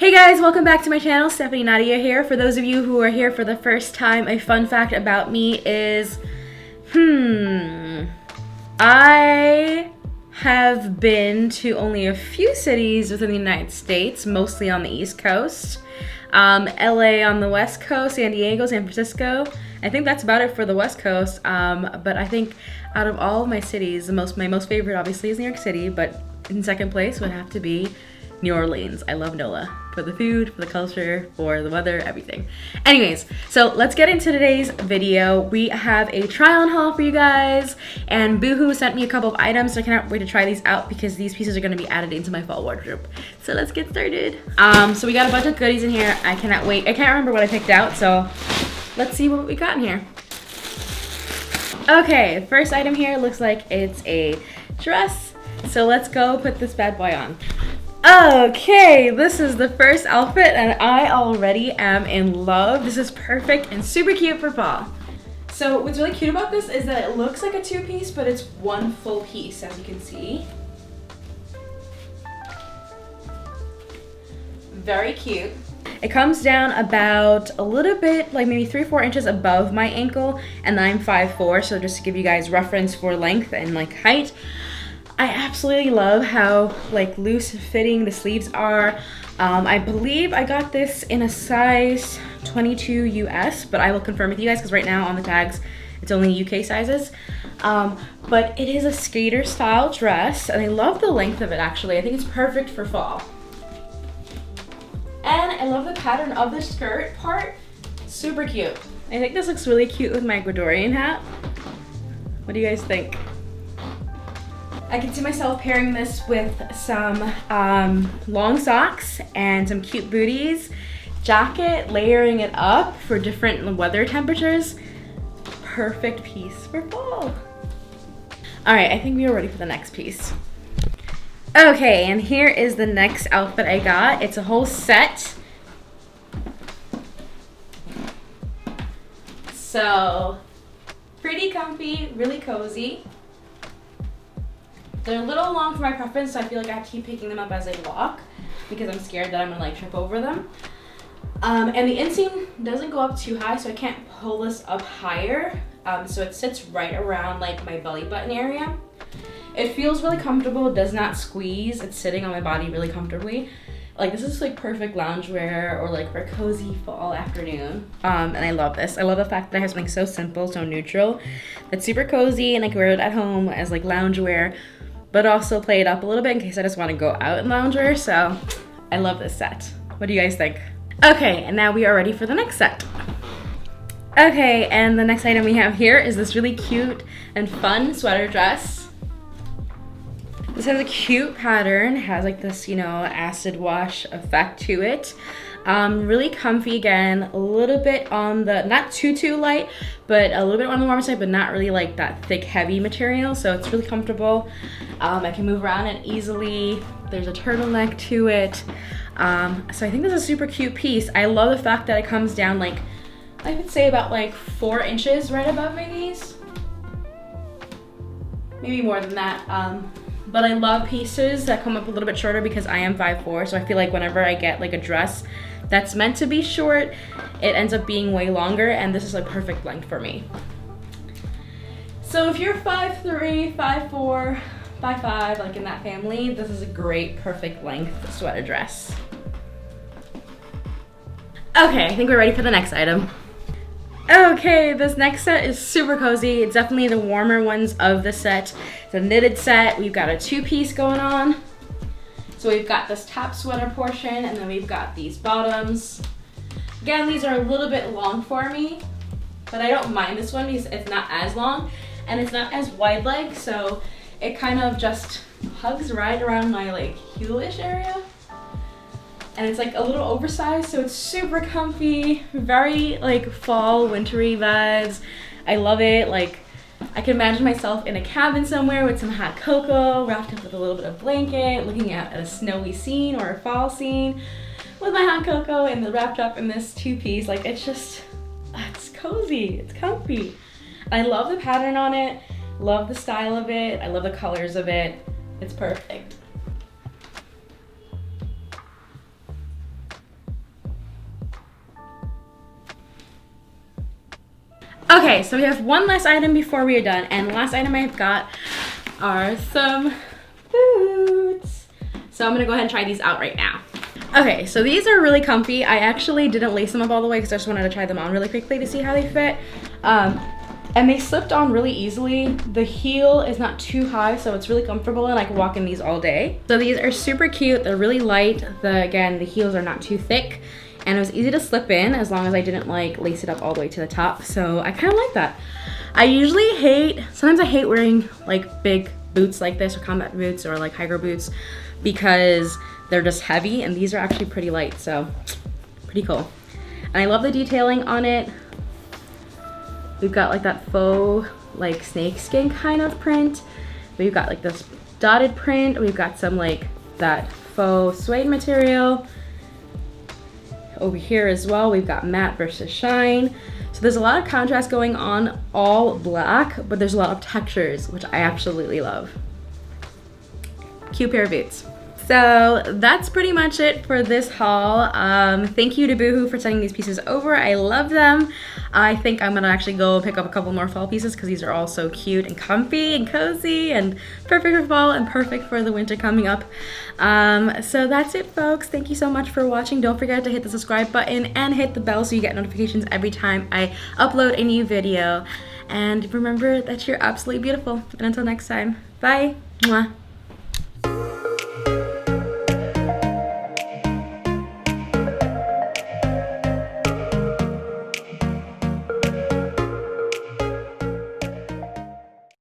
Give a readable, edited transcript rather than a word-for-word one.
Hey guys, welcome back to my channel. Stephanie Nadia here. For those of you who are here for the first time, a fun fact about me is, I have been to only a few cities within the United States, mostly on the East Coast. LA on the West Coast, San Diego, San Francisco. I think that's about it for the West Coast. But I think out of all of my cities, my most favorite obviously is New York City, but in second place would have to be New Orleans. I love NOLA for the food, for the culture, for the weather, everything. Anyways, so let's get into today's video. We have a try-on haul for you guys, and Boohoo sent me a couple of items, so I cannot wait to try these out because these pieces are going to be added into my fall wardrobe. So let's get started. So we got a bunch of goodies in here. I cannot wait. I can't remember what I picked out, so let's see what we got in here. Okay, first item here looks like it's a dress. So let's go put this bad boy on. Okay, this is the first outfit and I already am in love. This is perfect and super cute for fall. So what's really cute about this is that it looks like a two-piece, but it's one full piece, as you can see. Very cute. It comes down about a little bit, like maybe 3 or 4 inches above my ankle, and I'm 5'4", so just to give you guys reference for length and like height. I absolutely love how like loose fitting the sleeves are. I believe I got this in a size 22 US, but I will confirm with you guys because right now on the tags it's only UK sizes. But it is a skater style dress and I love the length of it actually. I think it's perfect for fall. And I love the pattern of the skirt part. Super cute. I think this looks really cute with my Ecuadorian hat. What do you guys think? I can see myself pairing this with some long socks and some cute booties, jacket, layering it up for different weather temperatures. Perfect piece for fall. All right, I think we are ready for the next piece. Okay, and here is the next outfit I got. It's a whole set. So, pretty comfy, really cozy. They're a little long for my preference, so I feel like I have to keep picking them up as I walk because I'm scared that I'm gonna like trip over them. And the inseam doesn't go up too high, so I can't pull this up higher. So it sits right around like my belly button area. It feels really comfortable, does not squeeze. It's sitting on my body really comfortably. Like this is like perfect loungewear or like for a cozy fall afternoon. And I love this. I love the fact that I have something so simple, so neutral. It's super cozy and I can wear it at home as like loungewear, but also play it up a little bit in case I just want to go out in loungewear. So I love this set. What do you guys think? Okay, and now we are ready for the next set. Okay, and the next item we have here is this really cute and fun sweater dress. This has a cute pattern, has like this, you know, acid wash effect to it. Really comfy again, a little bit on the, not too light, but a little bit on the warmer side, but not really like that thick, heavy material. So it's really comfortable. I can move around it easily. There's a turtleneck to it. So I think this is a super cute piece. I love the fact that it comes down like, I would say about like 4 inches right above my knees. Maybe more than that. But I love pieces that come up a little bit shorter because I am 5'4", so I feel like whenever I get like a dress that's meant to be short, it ends up being way longer, and this is like perfect length for me. So if you're 5'3", 5'4", 5'5", like in that family, this is a great perfect length sweater dress. Okay, I think we're ready for the next item. Okay, this next set is super cozy. It's definitely the warmer ones of the set. It's a knitted set. We've got a 2-piece going on. So we've got this top sweater portion and then we've got these bottoms. Again, these are a little bit long for me, but I don't mind this one because it's not as long and it's not as wide leg, so it kind of just hugs right around my like heel-ish area. And it's like a little oversized, so it's super comfy, very like fall, wintry vibes. I love it. Like I can imagine myself in a cabin somewhere with some hot cocoa, wrapped up with a little bit of blanket, looking at a snowy scene or a fall scene with my hot cocoa and wrapped up in this 2-piece. Like it's just, it's cozy, it's comfy. I love the pattern on it, love the style of it, I love the colors of it. It's perfect. Okay, so we have one last item before we are done, and the last item I've got are some boots. So I'm gonna go ahead and try these out right now. Okay, so these are really comfy. I actually didn't lace them up all the way because I just wanted to try them on really quickly to see how they fit. And they slipped on really easily. The heel is not too high, so it's really comfortable, and I can walk in these all day. So these are super cute. They're really light. Again, the heels are not too thick, and it was easy to slip in as long as I didn't like lace it up all the way to the top. So I kind of like that. Sometimes I hate wearing like big boots like this, or combat boots, or like hiker boots, because they're just heavy, and these are actually pretty light, so pretty cool. And I love the detailing on it. We've got like that faux like snake skin kind of print. We've got like this dotted print. We've got some like that faux suede material. Over here as well, we've got matte versus shine. So there's a lot of contrast going on, all black, but there's a lot of textures, which I absolutely love. Cute pair of boots. So that's pretty much it for this haul. Thank you to Boohoo for sending these pieces over. I love them. I think I'm gonna actually go pick up a couple more fall pieces because these are all so cute and comfy and cozy and perfect for fall and perfect for the winter coming up. So that's it, folks. Thank you so much for watching. Don't forget to hit the subscribe button and hit the bell so you get notifications every time I upload a new video. And remember that you're absolutely beautiful. And until next time, bye. Mwah.